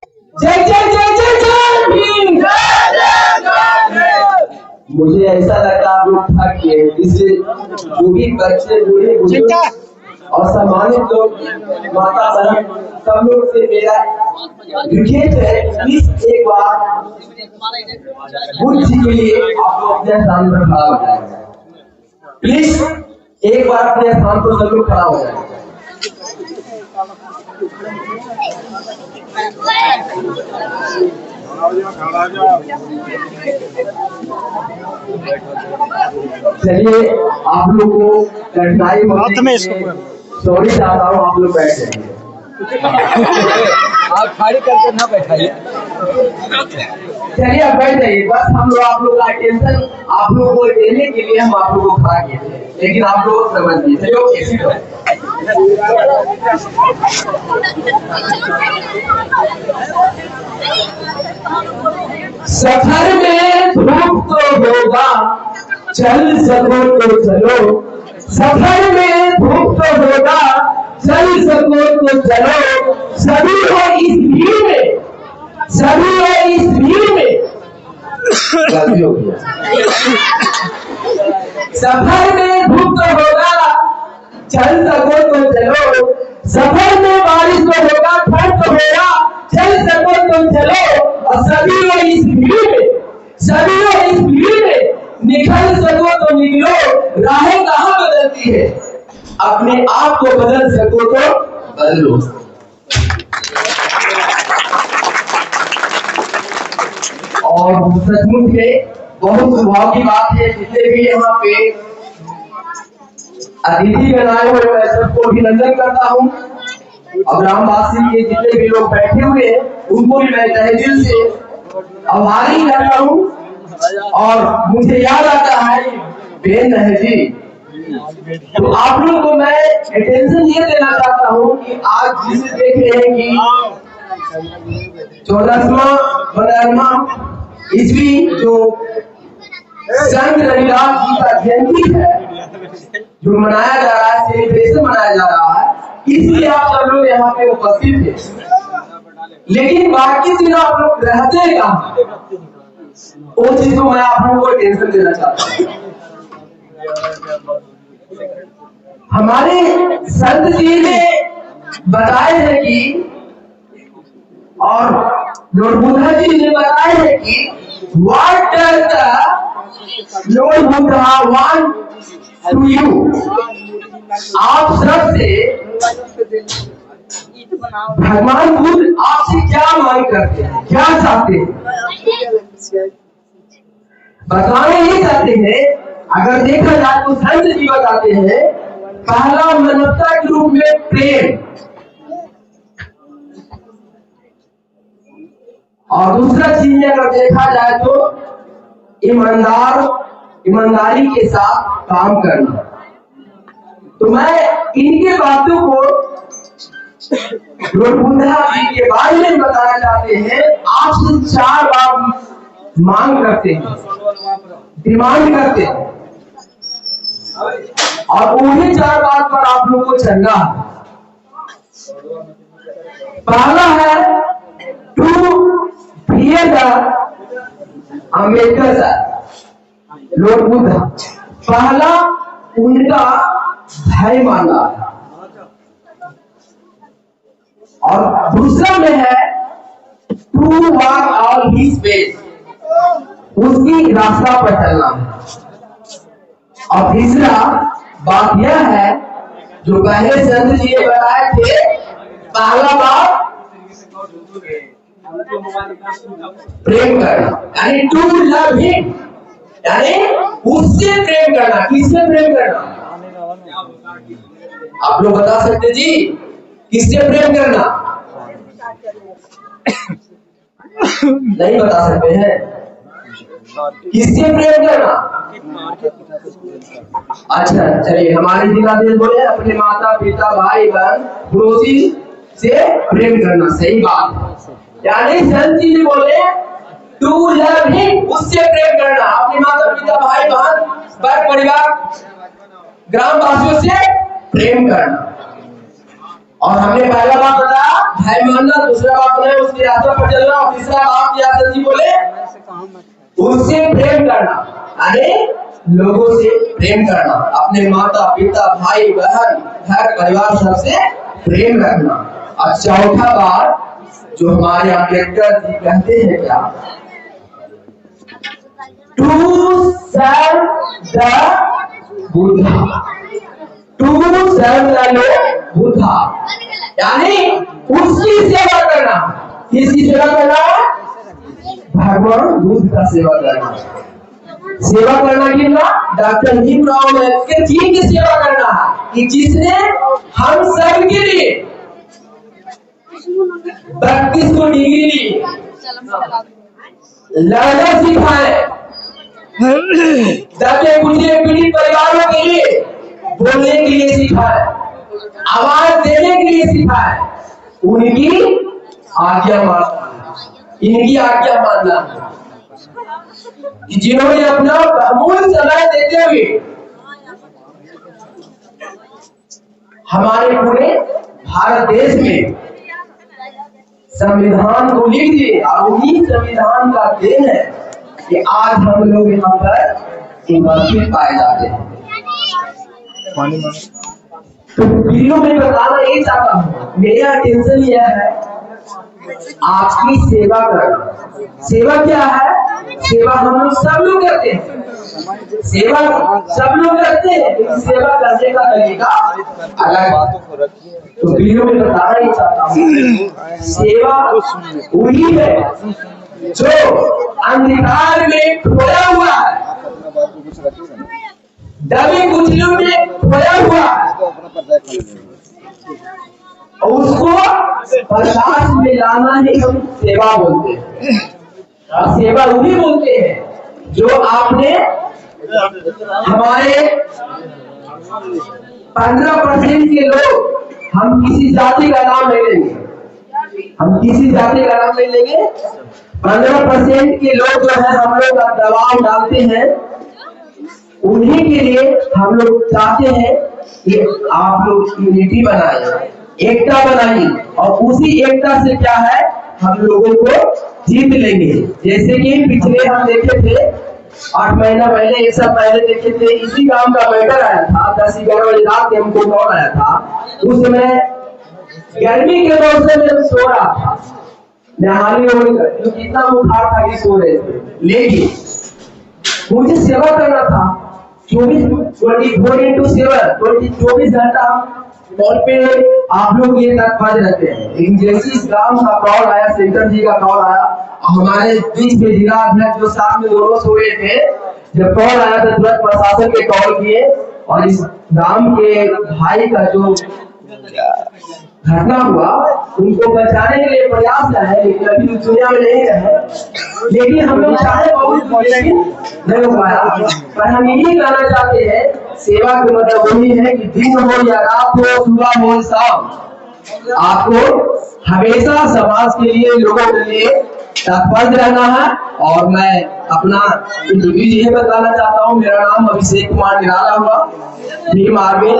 जय जय जय जय जय भीम, जय जय जय भीम। मुझे ऐसा लगता आप लोग थक गए, इसलिए जो भी बच्चे बूढ़े बुजुर्ग और सम्मानित लोग, माता बहन, सब लोग से मेरा रिक्वेस्ट है, प्लीज एक बार बुद्ध जी के लिए आप लोग अपने स्थान पर खड़ा हो जाए। प्लीज एक बार अपने स्थान पर सब लोग खड़ा हो जाए। चलिए आप लोग को कठिनाई होती है, सॉरी चाहता हूँ, आप लोग बैठ जाइए। आप खाली करके ना बैठाइए। चलिए आप बैठ जाइए। बस हम लोग आप लोग का टेंशन आप लोग को देने के लिए हम आप लोग को खड़ा किए थे, लेकिन आप लोग समझ लिए। चलिए कैसी हो सफर में धूप तो होगा, चल सको तो चलो। सफर में धूप तो होगा, चल सको तो चलो। सभी है इस भीड़ में, सभी है इस भीड़ में। गलती हो गया। सफर में धूप तो होगा, चल सको तो चलो। सफर में बारिश तो होगा, ठंड तो होगा, चल सको तो चलो। और सभी है इस भीड़ में, सभी है इस भीड़ में। निकल सको तो निकलो, राहें कहाँ बदलती है, अपने आप को बदल सको तो बदलो। और सचमुच में बहुत सौभाग्य की बात है, जितने भी यहाँ पे अतिथि बनाए हुए मैं सबको अभिनंदन करता हूँ। और ग्रामवासी के जितने भी लोग बैठे हुए हैं उनको भी मैं तहे दिल से आभारी करता हूँ। और मुझे याद आता है बेन है जी, तो आप लोग को मैं अटेंशन ये देना चाहता हूँ कि आज जिसे देख रहे हैं कि 14वां 15वां ईस्वी जो संत रविदास जी का जयंती है, जो मनाया जा रहा है, सेलिब्रेशन मनाया जा रहा है, इसलिए आप सब लोग यहाँ पे उपस्थित थे। लेकिन बाकी दिन आप लोग रहते कहाँ, वो चीज को मैं आप लोगों को टेंशन देना चाहता हूँ। हमारे संत जी ने बताए हैं कि, और लॉर्ड बुद्धा जी ने बताए हैं कि what does the lord Buddha want to you. आप सबसे भगवान बुद्ध आपसे क्या मांग करते हैं, क्या चाहते हैं, बताना ये चाहते हैं। अगर देखा जाए तो संत जी बताते हैं, पहला मानवता के रूप में प्रेम, और दूसरा चीज अगर देखा जाए तो ईमानदारी के साथ काम करना। तो मैं इनके बातों को लॉर्ड बुद्धा जी के बारे में बताना चाहते हैं। आपसे 4 बात मांग करते हैं, डिमांड करते हैं, और उन्हीं 4 बात पर आप लोगों को चलना है। पहला है to fear the Ambedkar sir, lord Buddha पहला उनका भय मानना, और दूसरा में है to walk all his ways, उसकी रास्ता पर चलना है। और तीसरा बात यह है जो पहले संत जी ने बताए थे, पहला बात प्रेम करना, यानी टू लव हिम, यानी उससे प्रेम करना। किससे प्रेम करना, आप लोग बता सकते जी, किससे प्रेम करना? नहीं बता सकते हैं, किससे प्रेम करना? अच्छा चलिए, हमारे जिलाधीश बोले अपने माता पिता भाई बहन पड़ोसी से प्रेम करना, सही बात। यानी संत जी ने बोले टू लव हिम, उससे प्रेम करना, अपने माता पिता भाई बहन पर परिवार ग्रामवासियों से प्रेम करना। और हमने पहला बात बताया भाई मानना, दूसरा बात बताया उसके रास्ते पर चलना, और तीसरा बात याद जी बोले उससे प्रेम करना, यानी लोगों से प्रेम करना, अपने माता पिता भाई बहन घर परिवार सबसे प्रेम रखना। और चौथा बात जो हमारे अम्बेडकर जी कहते हैं क्या, to serve the Buddha, to serve the Buddha, यानी उसकी सेवा करना। किसकी सेवा करना? भगवान बुद्ध का सेवा करना। सेवा करना कितना? डॉक्टर भीमराव अम्बेडकर जी की सेवा करना है कि जिसने हम सब के लिए 32 डिग्री ली, लड़ना सिखाए, दबे कुचले पीड़ित परिवारों के लिए बोलने के लिए सिखाए, आवाज देने के लिए सिखाए, उनकी आज्ञा मानना, इनकी आज्ञा मानना, जिन्होंने अपना बहुमूल्य समय देते हुए हमारे पूरे भारत देश में संविधान को लिख दिए। और उन्हीं संविधान का देन है कि आज हम लोग यहाँ पर उपस्थित पाए जाते हैं। तो वीडियो में बताना यही चाहता हूँ, मेरा टेंशन यह है आपकी सेवा करना। सेवा क्या है? सेवा हम लोग सब लोग करते हैं, सेवा सब लोग करते हैं, लेकिन सेवा करने का तरीका अलग। तो वीडियो में बताना ही चाहता हूँ, सेवा वही है जो अंधकार में खोया हुआ है, दबे कुचलों में खोया हुआ है, और उसको प्रकाश में लाना ही हम सेवा बोलते हैं। और सेवा वही बोलते हैं जो आपने हमारे 15% के लोग, हम किसी जाति का नाम नहीं लेंगे, हम किसी जाति का नाम नहीं लेंगे, 15% के लोग जो है हम लोग का दबाव डालते हैं, उन्हीं के लिए हम लोग चाहते हैं कि आप लोग यूनिटी बनाए, एकता बनाइए, और उसी एकता से क्या है हम लोगों को जीत लेंगे। जैसे कि पिछले हम देखे थे 8 महीना पहले, एक सब पहले देखे थे, इसी काम का मैटर आया था, 10-11 बजे रात हमको कॉल आया था। उस समय गर्मी के मौसम में सो रहा था, नहाने में कितना बुखार था कि सो रहे थे, लेकिन मुझे सेवा करना था। 24 घंटा कॉल पे आप लोग ये तक बज रहते हैं, लेकिन जैसे इस गांव का कॉल आया, सेंटर जी का कॉल आया, हमारे बीच में जिला अध्यक्ष जो साथ में दोनों सो रहे थे, जब कॉल आया तो तुरंत प्रशासन के कॉल किए, और इस गांव के भाई का जो घटना हुआ उनको बचाने के लिए प्रयास है, लेकिन अभी दुनिया में नहीं रहे, लेकिन हम लोग चाहे बहुत, लेकिन नहीं हो पाया। पर हम यही कहना चाहते हैं, सेवा का मतलब वही है कि दिन हो या रात हो, सुबह हो शाम, आपको हमेशा समाज के लिए, लोगों के लिए तत्पर रहना है। और मैं अपना ये बताना चाहता हूँ, मेरा नाम अभिषेक कुमार निराला हुआ, भीम आर्मी